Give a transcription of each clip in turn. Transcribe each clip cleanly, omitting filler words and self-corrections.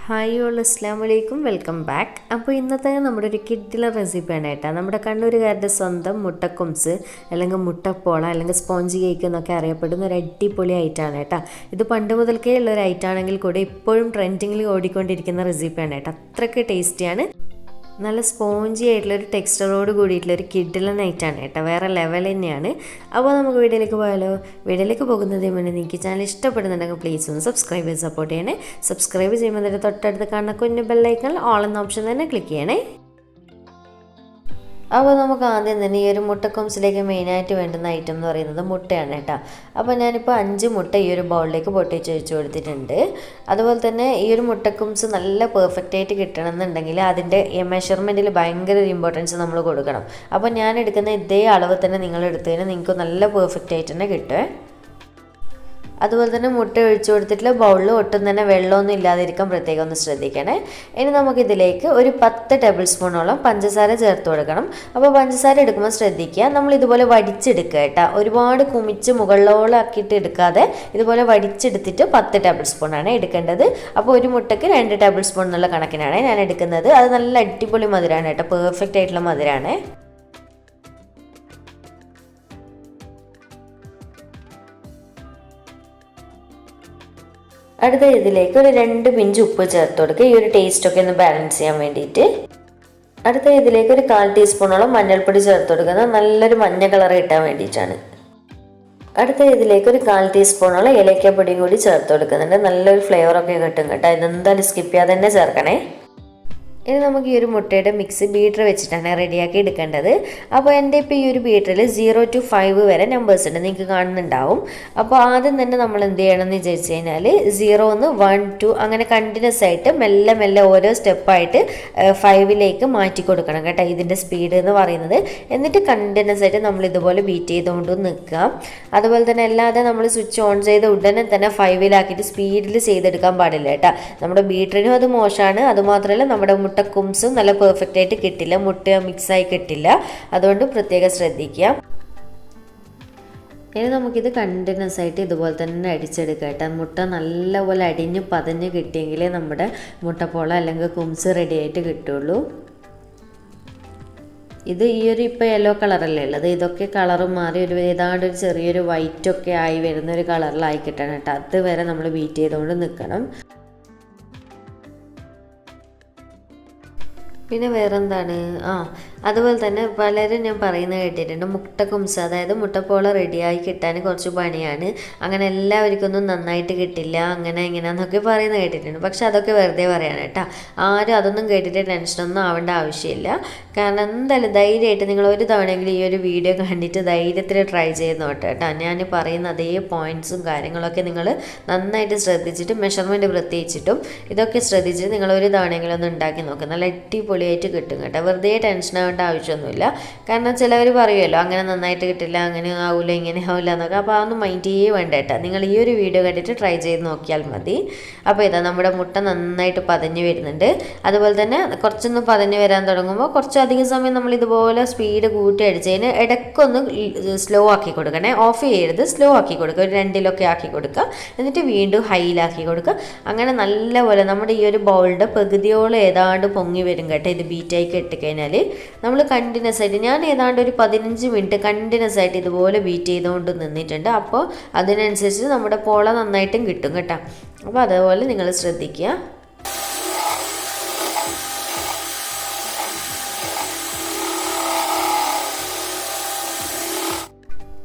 Hi all അസ്സലാമലൈക്കും welcome back. അപ്പോൾ ഇന്നത്തെ നമ്മുടെ ഒരു കിഡിലെ റെസിപ്പിയാണ് കേട്ടോ. നമ്മുടെ കണ്ണൂരുകാരുടെ സ്വന്തം മുട്ടക്കുംസ് അല്ലെങ്കിൽ മുട്ടപ്പോള അല്ലെങ്കിൽ സ്പോഞ്ച് കേക്ക് എന്നൊക്കെ അറിയപ്പെടുന്ന ഒരു അടിപൊളി ഐറ്റമാണ് കേട്ടോ. ഇത് പണ്ട് മുതൽക്കേ ഉള്ള ഒരു ഐറ്റമാണെങ്കിൽ കൂടി ഇപ്പോഴും ട്രെൻഡിങ്ങിൽ ഓടിക്കൊണ്ടിരിക്കുന്ന റെസിപ്പിയാണ് കേട്ടോ. അത്രയ്ക്ക് ടേസ്റ്റിയാണ്. നല്ല സ്പോഞ്ചി ആയിട്ടുള്ളൊരു ടെക്സ്ചറോട് കൂടിയിട്ടുള്ളൊരു കിഡിലൻ ഐറ്റാണ് കേട്ടോ. വേറെ ലെവൽ തന്നെയാണ്. അപ്പോൾ നമുക്ക് വീഡിയോയിലേക്ക് പോയാലോ? വീഡിയോയിലേക്ക് പോകുന്നതിന് മുന്നേ നിങ്ങൾക്ക് ചാനൽ ഇഷ്ടപ്പെടുന്നുണ്ടെങ്കിൽ പ്ലീസ് ഒന്ന് സബ്സ്ക്രൈബ് ചെയ്ത് സപ്പോർട്ട് ചെയ്യണേ. സബ്സ്ക്രൈബ് ചെയ്യുമ്പോൾ തന്നെ തൊട്ടടുത്ത് കാണുന്ന കുഞ്ഞു ബെല്ലൈക്കൺ ഓൾ എന്ന ഓപ്ഷൻ തന്നെ ക്ലിക്ക് ചെയ്യണേ. അപ്പോൾ നമുക്ക് ആദ്യം തന്നെ ഈ ഒരു മുട്ടക്കുംസിലേക്ക് മെയിനായിട്ട് വേണ്ടുന്ന ഐറ്റം എന്ന് പറയുന്നത് മുട്ടയാണ് കേട്ടോ. അപ്പോൾ ഞാനിപ്പോൾ 5 മുട്ട ഈ ഒരു ബൗളിലേക്ക് പൊട്ടിച്ച് വെച്ച് കൊടുത്തിട്ടുണ്ട്. അതുപോലെ തന്നെ ഈ ഒരു മുട്ടക്കുംസ് നല്ല പെർഫെക്റ്റ് ആയിട്ട് കിട്ടണമെന്നുണ്ടെങ്കിൽ അതിൻ്റെ മെഷർമെൻറ്റിൽ ഭയങ്കര ഒരു ഇമ്പോർട്ടൻസ് നമ്മൾ കൊടുക്കണം. അപ്പോൾ ഞാൻ എടുക്കുന്ന ഇതേ അളവ് തന്നെ നിങ്ങൾ എടുത്തു കഴിഞ്ഞാൽ നിങ്ങൾക്ക് നല്ല പെർഫെക്റ്റ് ആയിട്ട് തന്നെ കിട്ടുമേ. അതുപോലെ തന്നെ മുട്ട ഒഴിച്ചു കൊടുത്തിട്ടുള്ള ബൗളിൽ ഒട്ടും തന്നെ വെള്ളമൊന്നും ഇല്ലാതിരിക്കാൻ പ്രത്യേകം ഒന്ന് ശ്രദ്ധിക്കണേ. ഇനി നമുക്കിതിലേക്ക് ഒരു 10 ടേബിൾ സ്പൂണോളം പഞ്ചസാര ചേർത്ത് കൊടുക്കണം. അപ്പോൾ പഞ്ചസാര എടുക്കുമ്പോൾ ശ്രദ്ധിക്കുക, നമ്മൾ ഇതുപോലെ വടിച്ചെടുക്കുക കേട്ടോ. ഒരുപാട് കുമിച്ച് മുകളിലോളം ആക്കിയിട്ട് എടുക്കാതെ ഇതുപോലെ വടിച്ചെടുത്തിട്ട് 10 ടേബിൾ സ്പൂണാണ് എടുക്കേണ്ടത്. അപ്പോൾ ഒരു മുട്ടയ്ക്ക് 2 ടേബിൾ സ്പൂൺ എന്നുള്ള കണക്കിനാണ് ഞാൻ എടുക്കുന്നത്. അത് നല്ല അടിപൊളി മധുരമാണ് കേട്ടോ, പെർഫെക്റ്റ് ആയിട്ടുള്ള മധുരമാണ്. അടുത്ത ഇതിലേക്ക് ഒരു 2 പിഞ്ച് ഉപ്പ് ചേർത്ത് കൊടുക്കുക, ഈ ഒരു ടേസ്റ്റൊക്കെ ഒന്ന് ബാലൻസ് ചെയ്യാൻ വേണ്ടിയിട്ട്. അടുത്ത ഇതിലേക്ക് ഒരു 1/4 ടീസ്പൂണോളം മഞ്ഞൾപ്പൊടി ചേർത്ത് കൊടുക്കുന്നത് നല്ലൊരു മഞ്ഞ കളർ കിട്ടാൻ വേണ്ടിയിട്ടാണ്. അടുത്ത ഇതിലേക്ക് ഒരു 1/4 ടീസ്പൂണോളം ഏലക്കപ്പൊടിയും കൂടി ചേർത്ത് കൊടുക്കുന്നുണ്ട്. നല്ലൊരു ഫ്ലേവറൊക്കെ കിട്ടും കേട്ടോ. ഇതെന്തായാലും സ്കിപ്പ് ചെയ്യാതെ തന്നെ ചേർക്കണേ. ഇനി നമുക്ക് ഈ ഒരു മുട്ടയുടെ മിക്സ് ബീറ്റർ വെച്ചിട്ടാണ് റെഡിയാക്കി എടുക്കേണ്ടത്. അപ്പോൾ എൻ്റെ ഇപ്പോൾ ഈ ഒരു ബീറ്ററിൽ 0 to 5 വരെ നമ്പേഴ്സ് ഉണ്ട്, നിങ്ങൾക്ക് കാണുന്നുണ്ടാവും. അപ്പോൾ ആദ്യം തന്നെ നമ്മൾ എന്ത് ചെയ്യണമെന്ന് വിചാരിച്ചു കഴിഞ്ഞാൽ 0, 1, 2 അങ്ങനെ കണ്ടിന്യൂസ് ആയിട്ട് മെല്ലെ മെല്ലെ ഓരോ സ്റ്റെപ്പായിട്ട് 5ലേക്ക് മാറ്റി കൊടുക്കണം കേട്ടോ, ഇതിൻ്റെ സ്പീഡ് എന്ന് പറയുന്നത്. എന്നിട്ട് കണ്ടിന്യൂസ് ആയിട്ട് നമ്മൾ ഇതുപോലെ ബീറ്റ് ചെയ്തുകൊണ്ട് നിൽക്കുക. അതുപോലെ തന്നെ അല്ലാതെ നമ്മൾ സ്വിച്ച് ഓൺ ചെയ്ത ഉടനെ തന്നെ 5ലാക്കിയിട്ട് സ്പീഡിൽ ചെയ്തെടുക്കാൻ പാടില്ല കേട്ടോ. നമ്മുടെ ബീറ്ററിനും അത് മോശമാണ്. അതുമാത്രമല്ല നമ്മുടെ മുട്ടക്കുംസും നല്ല പെർഫെക്റ്റ് ആയിട്ട് കിട്ടില്ല, മുട്ട മിക്സായി കിട്ടില്ല. അതുകൊണ്ട് പ്രത്യേകം ശ്രദ്ധിക്കുക. ഇനി നമുക്കിത് കണ്ടിന്യൂസ് ആയിട്ട് ഇതുപോലെ തന്നെ അടിച്ചെടുക്കാം കേട്ടോ. മുട്ട നല്ലപോലെ അടിഞ്ഞ് പതഞ്ഞ് കിട്ടിയെങ്കിലേ നമ്മുടെ മുട്ടപ്പോള അല്ലെങ്കിൽ കുംസ് റെഡി ആയിട്ട് കിട്ടുള്ളൂ. ഇത് ഈ ഒരു ഇപ്പോൾ യെല്ലോ കളറല്ലേ ഉള്ളത്, ഇതൊക്കെ കളറ് മാറി ഒരു ഏതാണ്ട് ഒരു ചെറിയൊരു വൈറ്റൊക്കെ ആയി വരുന്ന ഒരു കളറിലായി കിട്ടണം കേട്ടോ. അതുവരെ നമ്മൾ ബീറ്റ് ചെയ്തുകൊണ്ട് നിൽക്കണം. പിന്നെ വേറെന്താണ്, അതുപോലെ തന്നെ പലരും ഞാൻ പറയുന്നത് കേട്ടിട്ടുണ്ട്, മുട്ടക്കുംസ് അതായത് മുട്ടപ്പോള റെഡിയായി കിട്ടാൻ കുറച്ച് പണിയാണ്, അങ്ങനെ എല്ലാവർക്കൊന്നും നന്നായിട്ട് കിട്ടില്ല, അങ്ങനെ ഇങ്ങനെയെന്നൊക്കെ പറയുന്നത് കേട്ടിട്ടുണ്ട്. പക്ഷെ അതൊക്കെ വെറുതെ പറയാണ് കേട്ടോ. ആരും അതൊന്നും കേട്ടിട്ട് ടെൻഷനൊന്നും ആവേണ്ട ആവശ്യമില്ല. കാരണം എന്തായാലും ധൈര്യമായിട്ട് നിങ്ങൾ ഒരു തവണയെങ്കിലും ഈ ഒരു വീഡിയോ കണ്ടിട്ട് ധൈര്യത്തിൽ ട്രൈ ചെയ്ത് നോട്ടെ കേട്ടോ. ഞാൻ പറയുന്ന അതേ പോയിൻറ്റ്സും കാര്യങ്ങളൊക്കെ നിങ്ങൾ നന്നായിട്ട് ശ്രദ്ധിച്ചിട്ട് മെഷർമെൻറ്റ് പ്രത്യേകിച്ചിട്ടും ഇതൊക്കെ ശ്രദ്ധിച്ചിട്ട് നിങ്ങൾ ഒരു തവണയെങ്കിലും ഒന്ന് ഉണ്ടാക്കി നോക്കുക. നല്ല അടിപൊളിയായിട്ട് കിട്ടും കേട്ടോ. വെറുതെ ടെൻഷൻ ആവേണ്ട ആവശ്യമൊന്നുമില്ല. കാരണം ചിലവർ പറയുമല്ലോ അങ്ങനെ നന്നായിട്ട് കിട്ടില്ല, അങ്ങനെ ആവില്ല, ഇങ്ങനെ ആവില്ല എന്നൊക്കെ. അപ്പോൾ അതൊന്നും മൈൻഡ് ചെയ്യേ വേണ്ട കേട്ടോ. നിങ്ങൾ ഈ ഒരു വീഡിയോ കണ്ടിട്ട് ട്രൈ ചെയ്ത് നോക്കിയാൽ മതി. അപ്പോൾ ഇതാ നമ്മുടെ മുട്ട നന്നായിട്ട് പതഞ്ഞ് വരുന്നുണ്ട്. അതുപോലെ തന്നെ കുറച്ചൊന്ന് പതഞ്ഞ് വരാൻ തുടങ്ങുമ്പോൾ കുറച്ചധികം സമയം നമ്മൾ ഇതുപോലെ സ്പീഡ് കൂട്ടി അടിച്ചതിന് ഇടയ്ക്കൊന്ന് സ്ലോ ആക്കി കൊടുക്കണേ. ഓഫ് ചെയ്യരുത്, സ്ലോ ആക്കി കൊടുക്കുക. ഒരു 2ലൊക്കെ ആക്കി കൊടുക്കുക. എന്നിട്ട് വീണ്ടും ഹൈയിലാക്കി കൊടുക്കുക. അങ്ങനെ നല്ലപോലെ നമ്മുടെ ഈ ഒരു ബൗളിൻ്റെ പകുതിയോളം ഏതാണ്ട് പൊങ്ങി വരും കേട്ടോ. ഇത് ബീറ്റായി കെട്ടിക്കഴിഞ്ഞാൽ നമ്മൾ കണ്ടിന്യൂസ് ആയിട്ട് ഞാൻ ഏതാണ്ട് ഒരു 15 മിനിറ്റ് കണ്ടിന്യൂസ് ആയിട്ട് ഇതുപോലെ ബീറ്റ് ചെയ്തുകൊണ്ട് നിന്നിട്ടുണ്ട്. അപ്പോൾ അതിനനുസരിച്ച് നമ്മുടെ പോള നന്നായിട്ടും കിട്ടും കേട്ടോ. അപ്പോൾ അതുപോലെ നിങ്ങൾ ശ്രദ്ധിക്കുക.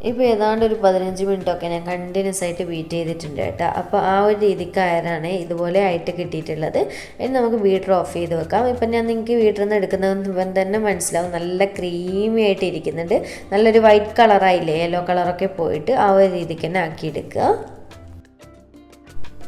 ഇപ്പോൾ ഏതാണ്ട് ഒരു 15 മിനിറ്റൊക്കെ ഞാൻ കണ്ടിന്യൂസ് ആയിട്ട് ബീറ്റ് ചെയ്തിട്ടുണ്ട് കേട്ടോ. അപ്പോൾ ആ ഒരു രീതിക്കായാണ് ഇതുപോലെ ആയിട്ട് കിട്ടിയിട്ടുള്ളത്. ഇനി നമുക്ക് ബീറ്റർ ഓഫ് ചെയ്ത് വെക്കാം. ഇപ്പം ഞാൻ നിങ്ങൾക്ക് ബീറ്ററിൽ നിന്ന് എടുക്കുന്നതും തന്നെ മനസ്സിലാവും, നല്ല ക്രീമി ആയിട്ട് ഇരിക്കുന്നുണ്ട്. നല്ലൊരു വൈറ്റ് കളറായില്ലേ, യെല്ലോ കളറൊക്കെ പോയിട്ട് ആ ഒരു രീതിക്ക് തന്നെ ആക്കിയെടുക്കുക.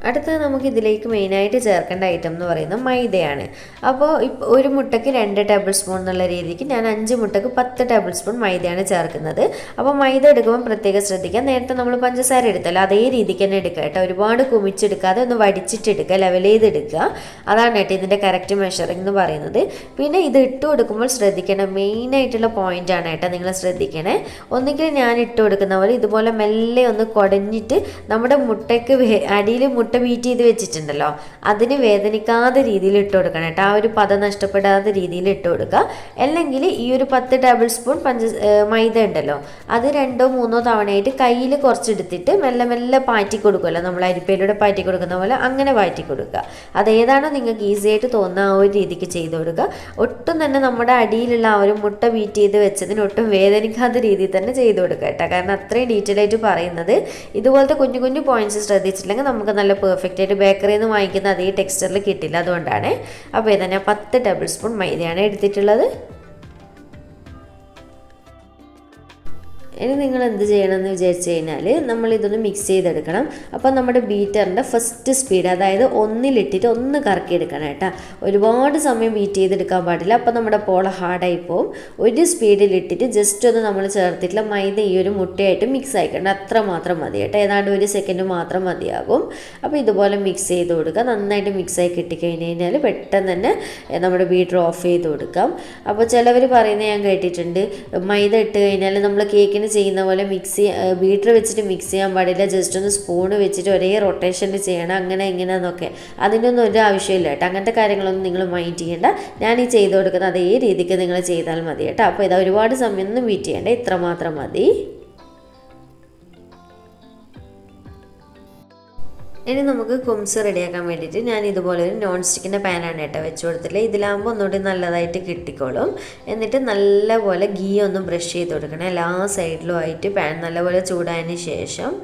അടുത്തത് നമുക്ക് ഇതിലേക്ക് മെയിനായിട്ട് ചേർക്കേണ്ട ഐറ്റം എന്ന് പറയുന്നത് മൈദയാണ്. അപ്പോൾ ഒരു മുട്ടയ്ക്ക് 2 ടേബിൾ സ്പൂൺ എന്നുള്ള രീതിക്ക് ഞാൻ 5 മുട്ടയ്ക്ക് 10 ടേബിൾ സ്പൂൺ മൈദയാണ് ചേർക്കുന്നത്. അപ്പോൾ മൈദ എടുക്കുമ്പോൾ പ്രത്യേകം ശ്രദ്ധിക്കുക. നേരത്തെ നമ്മൾ പഞ്ചസാര എടുത്തല്ലോ അതേ രീതിക്ക് തന്നെ എടുക്കുക കേട്ടോ. ഒരുപാട് കുമിച്ചെടുക്കാതെ ഒന്ന് വടിച്ചിട്ടെടുക്കുക, ലെവൽ ചെയ്തെടുക്കുക. അതാണ് കേട്ടോ ഇതിൻ്റെ കറക്റ്റ് മെഷറിംഗ് എന്ന് പറയുന്നത്. പിന്നെ ഇത് ഇട്ട് കൊടുക്കുമ്പോൾ ശ്രദ്ധിക്കണം, മെയിനായിട്ടുള്ള പോയിൻ്റാണ് കേട്ടോ, നിങ്ങൾ ശ്രദ്ധിക്കണേ. ഒന്നുകിൽ ഞാൻ ഇട്ട് കൊടുക്കുന്ന പോലെ ഇതുപോലെ മെല്ലെ ഒന്ന് കുടഞ്ഞിട്ട് നമ്മുടെ മുട്ടയ്ക്ക് അടിയിൽ മുട്ട മുട്ട ബീറ്റ് ചെയ്ത് വെച്ചിട്ടുണ്ടല്ലോ അതിന് വേദനിക്കാത്ത രീതിയിൽ ഇട്ട് കൊടുക്കണം കേട്ടോ. ആ ഒരു പദം നഷ്ടപ്പെടാത്ത രീതിയിൽ ഇട്ട് കൊടുക്കുക. അല്ലെങ്കിൽ ഈ ഒരു 10 ടേബിൾ സ്പൂൺ മൈദ ഉണ്ടല്ലോ അത് 2-3 തവണയായിട്ട് കയ്യിൽ കുറച്ചെടുത്തിട്ട് മെല്ലെ മെല്ലെ പാറ്റി കൊടുക്കുമല്ലോ, നമ്മൾ അരിപ്പയിലൂടെ പാറ്റി കൊടുക്കുന്ന പോലെ അങ്ങനെ പാറ്റി കൊടുക്കുക. അതേതാണോ നിങ്ങൾക്ക് ഈസി ആയിട്ട് തോന്നുന്ന ആ ഒരു രീതിക്ക് ചെയ്ത് കൊടുക്കുക. ഒട്ടും തന്നെ നമ്മുടെ അടിയിലുള്ള ആ ഒരു മുട്ട ബീറ്റ് ചെയ്ത് വെച്ചതിന് ഒട്ടും വേദനിക്കാത്ത രീതിയിൽ തന്നെ ചെയ്ത് കൊടുക്കുക കേട്ടോ. കാരണം അത്രയും ഡീറ്റെയിൽ ആയിട്ട് പറയുന്നത് ഇതുപോലത്തെ കുഞ്ഞു കുഞ്ഞു പോയിന്റ്സ് ശ്രദ്ധിച്ചിട്ടില്ലെങ്കിൽ നമുക്ക് നല്ല പെർഫെക്റ്റ് ആയിട്ട് ബേക്കറിയിൽ നിന്ന് വാങ്ങിക്കുന്ന അതേ ടെക്സ്ചറിൽ കിട്ടില്ല. അതുകൊണ്ടാണ്. അപ്പോൾ ഇതാ ഞാൻ 10 ടേബിൾ സ്പൂൺ മൈദയാണ് എടുത്തിട്ടുള്ളത്. ഇനി നിങ്ങൾ എന്ത് ചെയ്യണമെന്ന് വിചാരിച്ചു കഴിഞ്ഞാൽ നമ്മളിതൊന്ന് മിക്സ് ചെയ്തെടുക്കണം. അപ്പോൾ നമ്മുടെ ബീറ്ററിൻ്റെ ഫസ്റ്റ് സ്പീഡ്, അതായത് 1-ലിട്ടിട്ട് 1 കറക്കിയെടുക്കണം കേട്ടോ. ഒരുപാട് സമയം ബീറ്റ് ചെയ്തെടുക്കാൻ പാടില്ല, അപ്പോൾ നമ്മുടെ പോള ഹാർഡായി പോവും. ഒരു സ്പീഡിലിട്ടിട്ട് ജസ്റ്റ് ഒന്ന് നമ്മൾ ചേർത്തിട്ടുള്ള മൈദ ഈ ഒരു മുട്ടയായിട്ട് മിക്സ് ആയിക്കണം. അത്ര മാത്രം മതി കേട്ടോ. ഏതാണ്ട് 1 സെക്കൻഡ് മാത്രം മതിയാകും. അപ്പോൾ ഇതുപോലെ മിക്സ് ചെയ്ത് കൊടുക്കുക. നന്നായിട്ട് മിക്സായി കിട്ടിക്കഴിഞ്ഞ് കഴിഞ്ഞാൽ പെട്ടെന്ന് തന്നെ നമ്മുടെ ബീറ്റർ ഓഫ് ചെയ്ത് കൊടുക്കാം. അപ്പോൾ ചിലവർ പറയുന്നത് ഞാൻ കേട്ടിട്ടുണ്ട്, മൈദ ഇട്ട് കഴിഞ്ഞാൽ നമ്മൾ കേക്കിന് ചെയ്യുന്ന പോലെ ബീറ്റർ വെച്ചിട്ട് മിക്സ് ചെയ്യാൻ പാടില്ല, ജസ്റ്റ് ഒന്ന് സ്പൂണ് വെച്ചിട്ട് ഒരേ റൊട്ടേഷനിൽ ചെയ്യണം, അങ്ങനെ ഇങ്ങനെയെന്നൊക്കെ. അതിനൊന്നും ഒരു ആവശ്യമില്ല കേട്ടോ. അങ്ങനത്തെ കാര്യങ്ങളൊന്നും നിങ്ങൾ മൈൻഡ് ചെയ്യേണ്ട. ഞാൻ ഈ ചെയ്ത് കൊടുക്കുന്ന അതേ രീതിക്ക് നിങ്ങൾ ചെയ്താൽ മതി കേട്ടോ. അപ്പോൾ ഇതാ ഒരുപാട് സമയമൊന്നും ബീറ്റ് ചെയ്യേണ്ട, ഇത്ര മാത്രം മതി. ഇനി നമുക്ക് കുംസ് റെഡിയാക്കാൻ വേണ്ടിയിട്ട് ഞാൻ ഇതുപോലെ ഒരു നോൺ സ്റ്റിക്കിൻ്റെ പാനാണ് കേട്ടോ വെച്ച് കൊടുത്തിട്ടുള്ളത്. ഇതിലാകുമ്പോൾ ഒന്നുകൂടി നല്ലതായിട്ട് കിട്ടിക്കോളും. എന്നിട്ട് നല്ലപോലെ ഗീ ഒന്ന് ബ്രഷ് ചെയ്ത് കൊടുക്കണം എല്ലാ സൈഡിലും ആയിട്ട്. പാൻ നല്ലപോലെ ചൂടായതിന് ശേഷം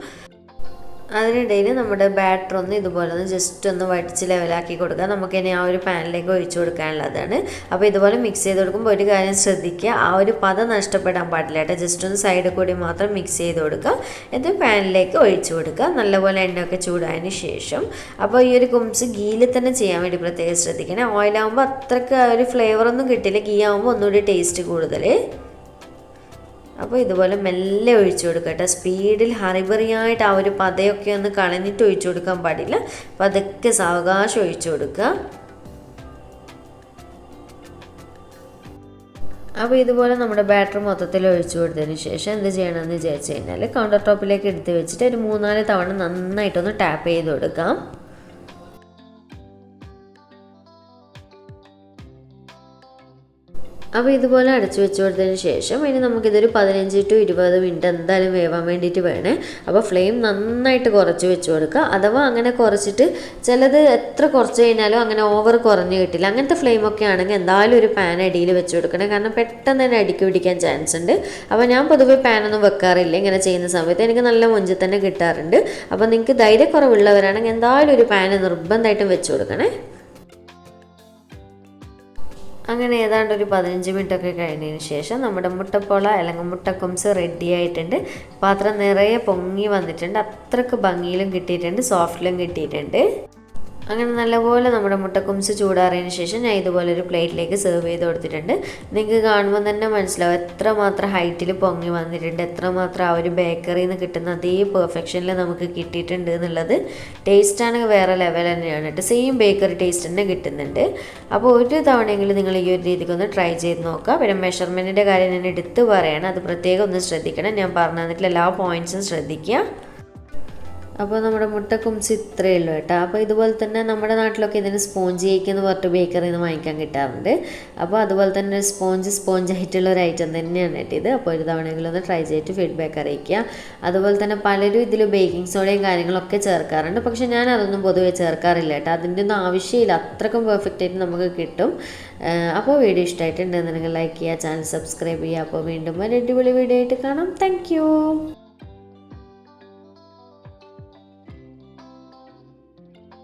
അതിനിടയിൽ നമ്മുടെ ബാറ്റർ ഒന്ന് ഇതുപോലെ ഒന്ന് ജസ്റ്റ് ഒന്ന് വടിച്ച് ലെവലാക്കി കൊടുക്കുക. നമുക്കിനി ആ ഒരു പാനിലേക്ക് ഒഴിച്ചു കൊടുക്കാനുള്ളതാണ്. അപ്പോൾ ഇതുപോലെ മിക്സ് ചെയ്ത് കൊടുക്കുമ്പോൾ ഒരു കാര്യം ശ്രദ്ധിക്കുക, ആ ഒരു പദം നഷ്ടപ്പെടാൻ പാടില്ല കേട്ടോ. ജസ്റ്റ് ഒന്ന് സൈഡിൽ കൂടി മാത്രം മിക്സ് ചെയ്ത് കൊടുക്കുക. എന്നിട്ട് പാനിലേക്ക് ഒഴിച്ചു കൊടുക്കുക. നല്ലപോലെ എണ്ണയൊക്കെ ചൂടായതിന് ശേഷം. അപ്പോൾ ഈ ഒരു കുംസ് ഗീയിൽ തന്നെ ചെയ്യാൻ വേണ്ടി പ്രത്യേകം ശ്രദ്ധിക്കണം. ഓയിലാകുമ്പോൾ അത്രയ്ക്ക് ഒരു ഫ്ലേവറൊന്നും കിട്ടില്ല, ഗീ ആകുമ്പോൾ ഒന്നുകൂടി ടേസ്റ്റ് കൂടുതൽ. അപ്പോൾ ഇതുപോലെ മെല്ലെ ഒഴിച്ചു കൊടുക്കുക കേട്ടോ. സ്പീഡിൽ ഹറിബറിയായിട്ട് ആ ഒരു പതയൊക്കെ ഒന്ന് കളഞ്ഞിട്ട് ഒഴിച്ചു കൊടുക്കാൻ പാടില്ല. അപ്പോൾ അതൊക്കെ സാവകാശം ഒഴിച്ചു കൊടുക്കുക. അപ്പോൾ ഇതുപോലെ നമ്മുടെ ബാറ്റർ മൊത്തത്തിൽ ഒഴിച്ചു കൊടുത്തതിന് ശേഷം എന്ത് ചെയ്യണമെന്ന് വിചാരിച്ചു കഴിഞ്ഞാൽ കൗണ്ടർ ടോപ്പിലേക്ക് എടുത്ത് വെച്ചിട്ട് ഒരു 3-4 തവണ നന്നായിട്ടൊന്ന് ടാപ്പ് ചെയ്ത് കൊടുക്കാം. അപ്പോൾ ഇതുപോലെ അടച്ചു വെച്ച് കൊടുത്തതിന് ശേഷം ഇനി നമുക്കിതൊരു 15 to 20 മിനിറ്റ് എന്തായാലും വേവാൻ വേണ്ടിയിട്ട് വേണേ. അപ്പോൾ ഫ്ലെയിം നന്നായിട്ട് കുറച്ച് വെച്ച് കൊടുക്കുക. അഥവാ അങ്ങനെ കുറച്ചിട്ട് ചിലത് എത്ര കുറച്ച് കഴിഞ്ഞാലും അങ്ങനെ ഓവർ കുറഞ്ഞ് കിട്ടില്ല. അങ്ങനത്തെ ഫ്ലെയിമൊക്കെ ആണെങ്കിൽ എന്തായാലും ഒരു പാൻ അടിയിൽ വെച്ച് കൊടുക്കണം, കാരണം പെട്ടെന്ന് തന്നെ അടിക്ക് പിടിക്കാൻ ചാൻസ് ഉണ്ട്. അപ്പോൾ ഞാൻ പൊതുവെ പാനൊന്നും വെക്കാറില്ല ഇങ്ങനെ ചെയ്യുന്ന സമയത്ത്, എനിക്ക് നല്ല മൊഞ്ചിൽ തന്നെ കിട്ടാറുണ്ട്. അപ്പോൾ നിങ്ങൾക്ക് ധൈര്യക്കുറവുള്ളവരാണെങ്കിൽ എന്തായാലും ഒരു പാൻ നിർബന്ധമായിട്ടും വെച്ച് കൊടുക്കണേ. അങ്ങനെ ഏതാണ്ട് ഒരു 15 മിനിറ്റൊക്കെ കഴിഞ്ഞതിന് ശേഷം നമ്മുടെ മുട്ടപ്പോള അല്ലെങ്കിൽ മുട്ടക്കുംസ് റെഡി ആയിട്ടുണ്ട്. പാത്രം നിറയെ പൊങ്ങി വന്നിട്ടുണ്ട്. അത്രയ്ക്ക് ഭംഗിയിലും കിട്ടിയിട്ടുണ്ട്, സോഫ്റ്റിലും കിട്ടിയിട്ടുണ്ട്. അങ്ങനെ നല്ലപോലെ നമ്മുടെ മുട്ടക്കുംസ് ചൂടാറിയതിന് ശേഷം ഞാൻ ഇതുപോലെ ഒരു പ്ലേറ്റിലേക്ക് സെർവ് ചെയ്ത് കൊടുത്തിട്ടുണ്ട്. നിങ്ങൾക്ക് കാണുമ്പോൾ തന്നെ മനസ്സിലാവും എത്രമാത്രം ഹൈറ്റിൽ പൊങ്ങി വന്നിട്ടുണ്ട്, എത്രമാത്രം ആ ഒരു ബേക്കറിയിൽ നിന്ന് കിട്ടുന്ന അതേ പെർഫെക്ഷനിൽ നമുക്ക് കിട്ടിയിട്ടുണ്ട് എന്നുള്ളത്. ടേസ്റ്റാണെങ്കിൽ വേറെ ലെവൽ തന്നെയാണ് കേട്ടോ. സെയിം ബേക്കറി ടേസ്റ്റ് തന്നെ കിട്ടുന്നുണ്ട്. അപ്പോൾ ഒരു തവണയെങ്കിലും നിങ്ങൾ ഈ ഒരു രീതിക്കൊന്ന് ട്രൈ ചെയ്ത് നോക്കുക. പിന്നെ മെഷർമെൻറ്റിൻ്റെ കാര്യം ഞാൻ എടുത്ത് പറയണം, അത് പ്രത്യേകം ഒന്ന് ശ്രദ്ധിക്കണം. ഞാൻ പറഞ്ഞു തന്നിട്ടുള്ള എല്ലാ പോയിൻറ്റ്സും ശ്രദ്ധിക്കുക. അപ്പോൾ നമ്മുടെ മുട്ടക്കുംസ് ഇത്രയേ ഉള്ളൂ കേട്ടോ. അപ്പോൾ ഇതുപോലെ തന്നെ നമ്മുടെ നാട്ടിലൊക്കെ ഇതിന് സ്പോഞ്ച് കേക്ക് എന്ന് പറഞ്ഞിട്ട് ബേക്കറിയിൽ നിന്ന് വാങ്ങിക്കാൻ കിട്ടാറുണ്ട്. അപ്പോൾ അതുപോലെ തന്നെ സ്പോഞ്ച് ആയിട്ടുള്ള ഒരു ഐറ്റം തന്നെയാണ് കേട്ടോ ഇത്. അപ്പോൾ ഒരു തവണയെങ്കിലും ഒന്ന് ട്രൈ ചെയ്തിട്ട് ഫീഡ്ബാക്ക് അറിയിക്കുക. അതുപോലെ തന്നെ പലരും ഇതിൽ ബേക്കിംഗ് സോഡയും കാര്യങ്ങളൊക്കെ ചേർക്കാറുണ്ട്, പക്ഷേ ഞാൻ അതൊന്നും പൊതുവേ ചേർക്കാറില്ല കേട്ടോ. അതിൻ്റെ ഒന്നും ആവശ്യമില്ല, അത്രക്കും പെർഫെക്റ്റ് ആയിട്ട് നമുക്ക് കിട്ടും. അപ്പോൾ വീഡിയോ ഇഷ്ടമായിട്ടുണ്ടെന്നുണ്ടെങ്കിൽ ലൈക്ക് ചെയ്യുക, ചാനൽ സബ്സ്ക്രൈബ് ചെയ്യുക. അപ്പോൾ വീണ്ടും ഒരു അടിപൊളി വീഡിയോ ആയിട്ട് കാണാം. താങ്ക്